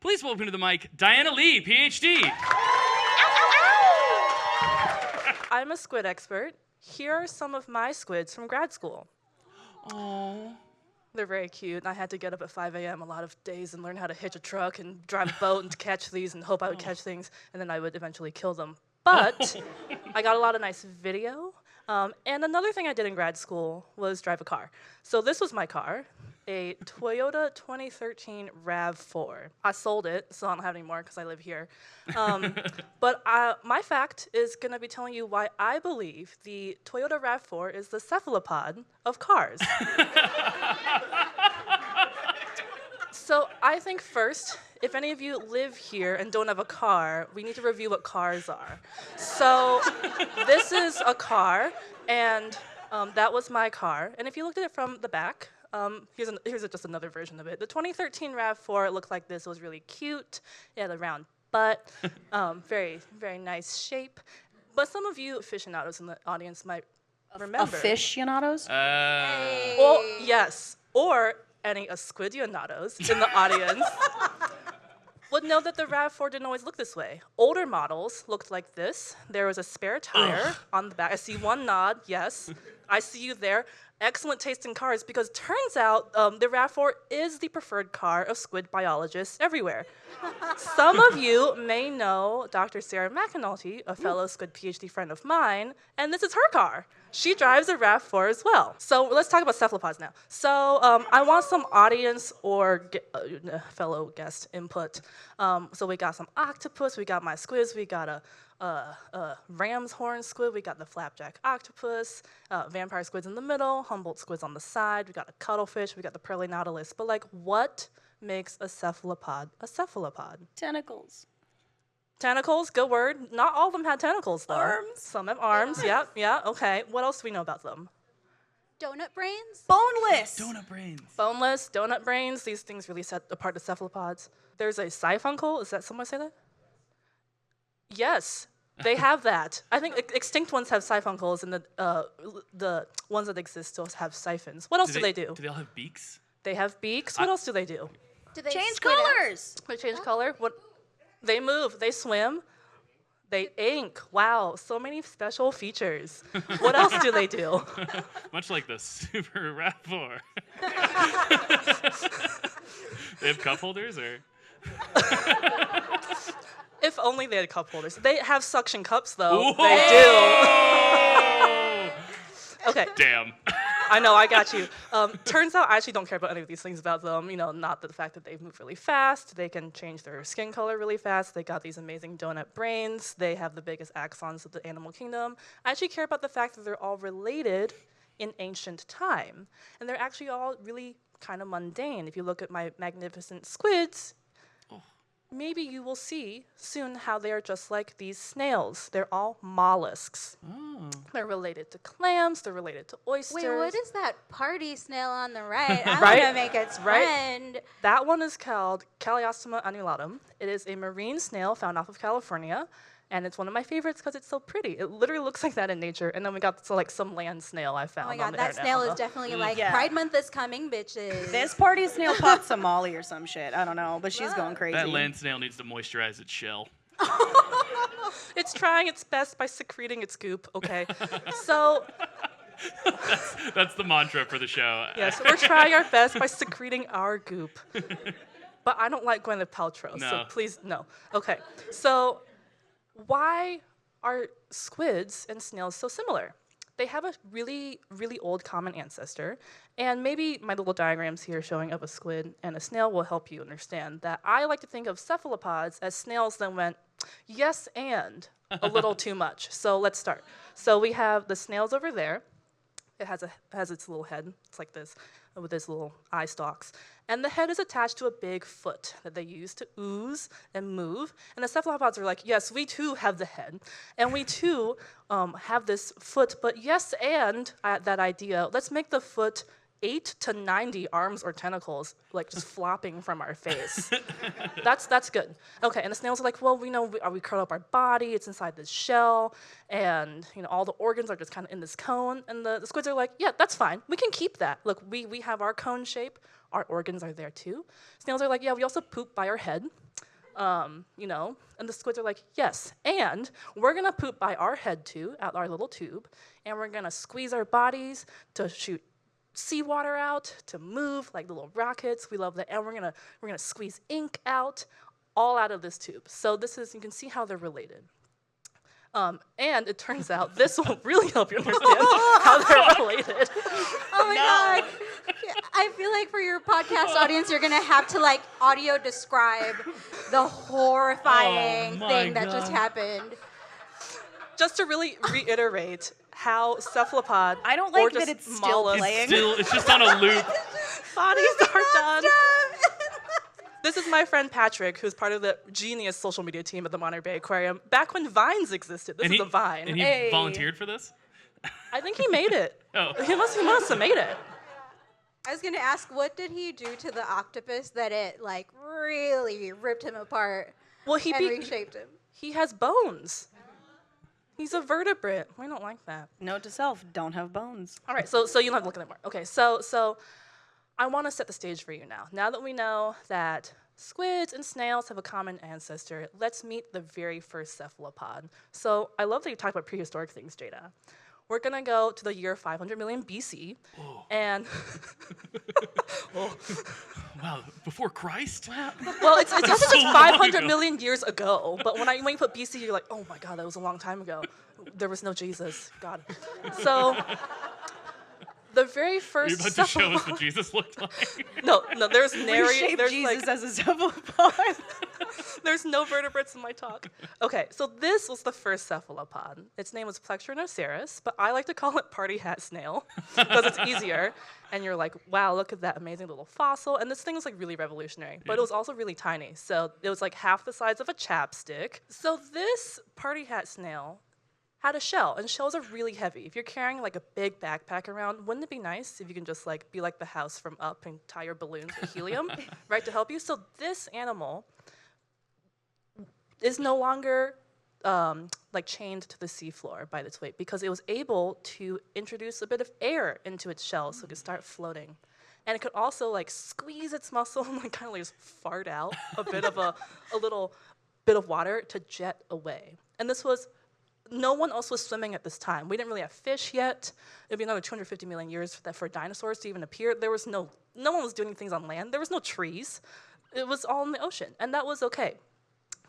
Please welcome to the mic, Diana Lee, PhD. I'm a squid expert. Here are some of my squids from grad school. Oh. They're very cute. I had to get up at 5 a.m. a lot of days and learn how to hitch a truck and drive a boat and catch these and hope I would catch things, and then I would eventually kill them. But I got a lot of nice video. And another thing I did in grad school was drive a car. So this was my car, a Toyota 2013 Rav4. I sold it, so I don't have it anymore because I live here. But my fact is going to be telling you why I believe the Toyota Rav4 is the cephalopod of cars. So I think first, if any of you live here and don't have a car, we need to review what cars are. So this is a car, and that was my car. And if you looked at it from the back, here's just another version of it. The 2013 RAV4 looked like this. It was really cute. It had a round butt, very, very nice shape. But some of you aficionados in the audience might remember. Aficionados? Well, yes, or any squidionados in the audience would know that the RAV4 didn't always look this way. Older models looked like this. There was a spare tire on the back. I see one nod, yes. I see you there. Excellent taste in cars, because turns out the RAV4 is the preferred car of squid biologists everywhere. Some of you may know Dr. Sarah McAnulty, a fellow squid PhD friend of mine, and this is her car. She drives a RAV4 as well. So let's talk about cephalopods now. So I want some audience or fellow guest input. So we got some octopus, we got my squids, we got a ram's horn squid, we got the flapjack octopus, vampire squids in the middle, Humboldt squids on the side, we got a cuttlefish, we got the pearly nautilus. But like, what makes a cephalopod a cephalopod? Tentacles. Tentacles, good word. Not all of them had tentacles, though. Arms. Some have arms, yeah, okay. What else do we know about them? Donut brains? Boneless. Donut brains. Boneless, donut brains, these things really set apart the cephalopods. There's a siphuncle, is that someone say that? Yes, they have that. I think extinct ones have siphuncles, and the ones that exist still have siphons. What else do they do? Do they all have beaks? They have beaks. What else do they do? Do they Change squid up? colors. They change color. What? They move. They swim. They ink. Wow, so many special features. What else do they do? Much like the Super RAV4. They have cup holders, or? If only they had cup holders. They have suction cups, though. Whoa! They do. Okay. Damn. I know, I got you. Turns out I actually don't care about any of these things about them. You know, not the fact that they move really fast. They can change their skin color really fast. They got these amazing donut brains. They have the biggest axons of the animal kingdom. I actually care about the fact that they're all related in ancient time. And they're actually all really kind of mundane. If you look at my magnificent squids, maybe you will see soon how they are just like these snails. They're all mollusks. Oh. They're related to clams. They're related to oysters. Wait, what is that party snail on the right? I Right? want to make its friend. That one is called Calliostoma annulatum. It is a marine snail found off of California, and it's one of my favorites because it's so pretty. It literally looks like that in nature. And then we got some land snail I Oh found my on god, the that internet. snail is definitely like, Yeah. Pride Month is coming, bitches. This party snail popped Somali or some shit. I don't know, but she's going crazy. That land snail needs to moisturize its shell. It's trying its best by secreting its goop, okay? So, That's the mantra for the show. yes, we're trying our best by secreting our goop. But I don't like Gwyneth Paltrow, so No. please, no. Okay, so why are squids and snails so similar? They have a really, really old common ancestor, and maybe my little diagrams here showing of a squid and a snail will help you understand that I like to think of cephalopods as snails that went, yes, and a little too much. So let's start. So we have the snails over there. It has its little head. It's like this, with its little eye stalks. And the head is attached to a big foot that they use to ooze and move. And the cephalopods are like, yes, we too have the head. And we too have this foot, but yes, and that idea, let's make the foot 8 to 90 arms or tentacles, like just flopping from our face. That's good. Okay, and the snails are like, well, we curl up our body, it's inside this shell, and all the organs are just kind of in this cone. And the squids are like, yeah, that's fine. We can keep that. Look, we have our cone shape. Our organs are there too. Snails are like, yeah, we also poop by our head. And the squids are like, yes, and we're gonna poop by our head too, out our little tube, and we're gonna squeeze our bodies to shoot seawater out, to move like little rockets. We love that, and we're gonna squeeze ink out, all out of this tube. So you can see how they're related. And it turns out this will really help you understand how they're related. Oh my God. I feel like for your podcast audience, you're going to have to like audio describe the horrifying thing that just happened. Just to really reiterate how cephalopod I don't or like just that it's still mollusks- playing. It's just on a loop. bodies are done. This is my friend Patrick, who's part of the genius social media team at the Monterey Bay Aquarium. Back when Vines existed, this is a Vine. And he Hey. volunteered for this? I think he made it. Oh. He must have made it. I was going to ask, what did he do to the octopus that it like really ripped him apart Well, and reshaped him? he has bones. He's a vertebrate. We don't like that. Note to self: don't have bones. All right, so you don't have to look at them more. Okay, so I want to set the stage for you now. Now that we know that squids and snails have a common ancestor, let's meet the very first cephalopod. So I love that you talked about prehistoric things, Jada. We're gonna go to the year 500 million BC, and Wow, before Christ? well, it's just so long 500 ago. million years ago. But when you put BC, you're like, oh my God, that was a long time ago. There was no Jesus. God. So the very Are you first about to show us cephalopod. what Jesus looked like? No, there's Reshape there's Jesus like as a cephalopod. there's no vertebrates in my talk. Okay, so this was the first cephalopod. Its name was Plectrunoceras, but I like to call it party hat snail because it's easier. And you're like, wow, look at that amazing little fossil. And this thing was like really revolutionary, but it was also really tiny. So it was like half the size of a chapstick. So this party hat snail had a shell, and shells are really heavy. If you're carrying like a big backpack around, wouldn't it be nice if you can just like be like the house from Up and tie your balloons with helium, right, to help you? So this animal is no longer like chained to the seafloor by its weight because it was able to introduce a bit of air into its shell so it could start floating. And it could also like squeeze its muscle and like kind of like just fart out a bit of a little bit of water to jet away. And no one else was swimming at this time. We didn't really have fish yet. It'd be another 250 million years for dinosaurs to even appear. No one was doing things on land. There was no trees. It was all in the ocean, and that was okay.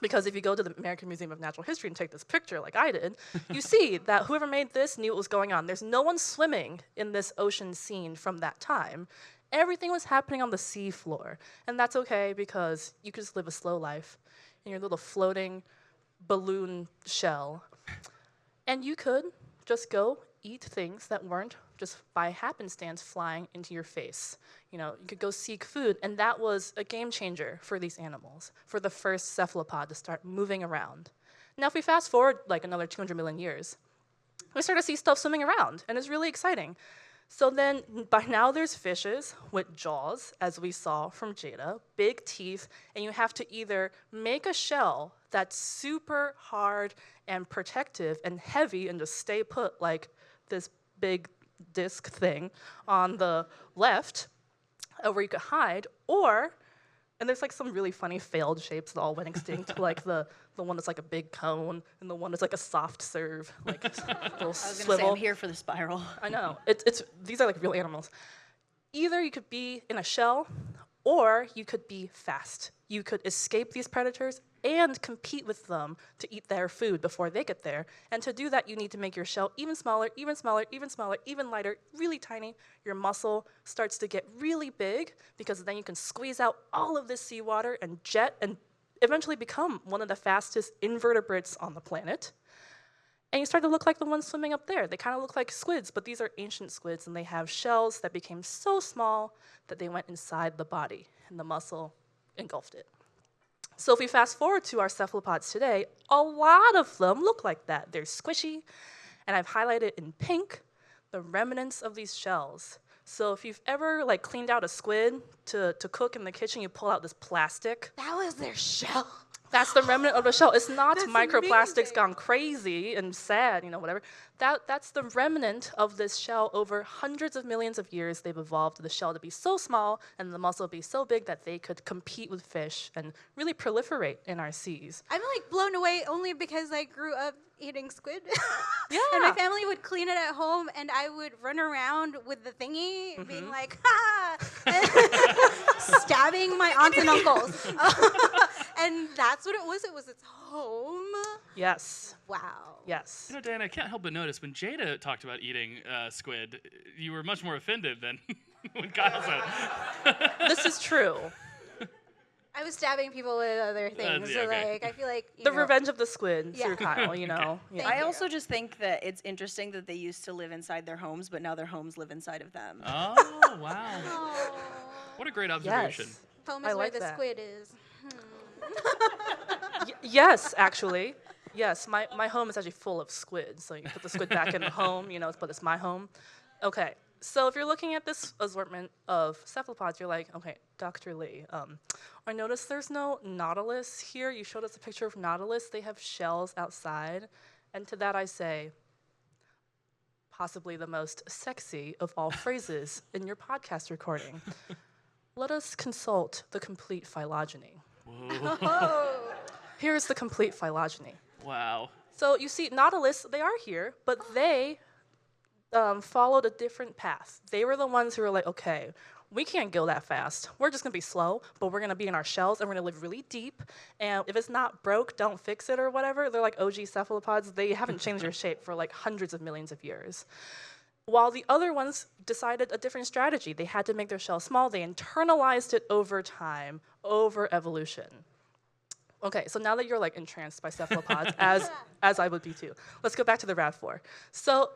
Because if you go to the American Museum of Natural History and take this picture like I did, you see that whoever made this knew what was going on. There's no one swimming in this ocean scene from that time. Everything was happening on the sea floor, and that's okay because you could just live a slow life in your little floating balloon shell. And you could just go eat things that weren't just by happenstance flying into your face. You could go seek food, and that was a game changer for these animals, for the first cephalopod to start moving around. Now, if we fast forward like another 200 million years, we start to see stuff swimming around, and it's really exciting. So then, by now there's fishes with jaws, as we saw from Jada, big teeth, and you have to either make a shell that's super hard and protective and heavy and just stay put like this big disc thing on the left, where you could hide, and there's like some really funny failed shapes that all went extinct, like the one that's like a big cone and the one that's like a soft serve, like a little I was gonna swivel. say I'm here for the spiral. I know. These are like real animals. Either you could be in a shell or you could be fast. You could escape these predators and compete with them to eat their food before they get there. And to do that, you need to make your shell even smaller, even smaller, even smaller, even lighter, really tiny. Your muscle starts to get really big because then you can squeeze out all of this seawater and jet and eventually become one of the fastest invertebrates on the planet. And you start to look like the ones swimming up there. They kind of look like squids, but these are ancient squids, and they have shells that became so small that they went inside the body, and the muscle engulfed it. So if we fast forward to our cephalopods today, a lot of them look like that. They're squishy, and I've highlighted in pink the remnants of these shells. So if you've ever like cleaned out a squid to cook in the kitchen, you pull out this plastic. That was their shell. That's the remnant of the shell. It's not That's microplastics amazing. gone crazy and sad, whatever. That's the remnant of this shell. Over hundreds of millions of years, they've evolved the shell to be so small and the muscle be so big that they could compete with fish and really proliferate in our seas. I'm like blown away only because I grew up eating squid. Yeah. And my family would clean it at home, and I would run around with the thingy, Mm-hmm. being like, ha! Stabbing my aunts and uncles. And that's what it was. It was its home. Yes. Wow. Yes. Diana, I can't help but notice when Jada talked about eating squid, you were much more offended than when Kyle said. This is true. I was stabbing people with other things. yeah, So, okay. like, I feel like, The revenge of the squid Yeah. through Kyle, Yeah. Thank I you. also just think that it's interesting that they used to live inside their homes, but now their homes live inside of them. Oh, wow. Oh. What a great observation. Yes. Home I is where like the that. squid is. Yes, actually. Yes, my home is actually full of squid. So you put the squid back in the home, but it's my home. Okay, so if you're looking at this assortment of cephalopods, you're like, okay, Dr. Lee, I noticed there's no nautilus here. You showed us a picture of nautilus. They have shells outside. And to that I say, possibly the most sexy of all phrases in your podcast recording. Let us consult the complete phylogeny. Oh. Here's the complete phylogeny. Wow. So you see, nautilus, they are here, but they followed a different path. They were the ones who were like, okay, we can't go that fast. We're just gonna be slow, but we're gonna be in our shells and we're gonna live really deep. And if it's not broke, don't fix it or whatever. They're like OG cephalopods. They haven't changed their shape for like hundreds of millions of years. While the other ones decided a different strategy. They had to make their shell small. They internalized it over time, over evolution. Okay, so now that you're like entranced by cephalopods, as I would be too, let's go back to the Rav4. So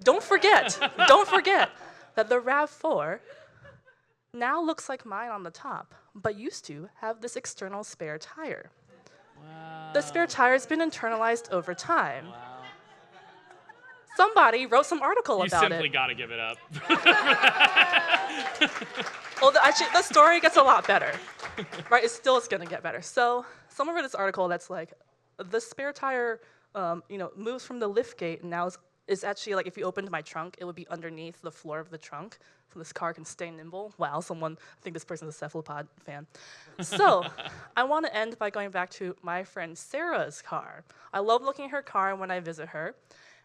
don't forget that the Rav4 now looks like mine on the top, but used to have this external spare tire. Wow. The spare tire has been internalized over time. Wow. Somebody wrote some article You about simply it. got to give it up. Well, actually, the story gets a lot better, right? It's gonna get better. So someone wrote this article that's like, the spare tire, moves from the lift gate and now is actually like, if you opened my trunk, it would be underneath the floor of the trunk, so this car can stay nimble. Wow, I think this person's a cephalopod fan. So I want to end by going back to my friend Sarah's car. I love looking at her car when I visit her,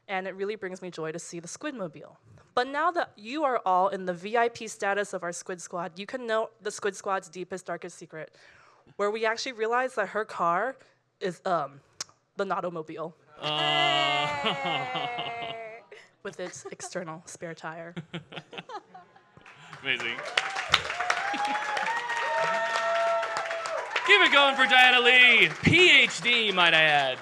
and it really brings me joy to see the Squidmobile. But now that you are all in the VIP status of our Squid Squad, you can know the Squid Squad's deepest, darkest secret, where we actually realize that her car is the Nautomobile with its external spare tire. Amazing. Keep it going for Diana Lee, PhD, might I add.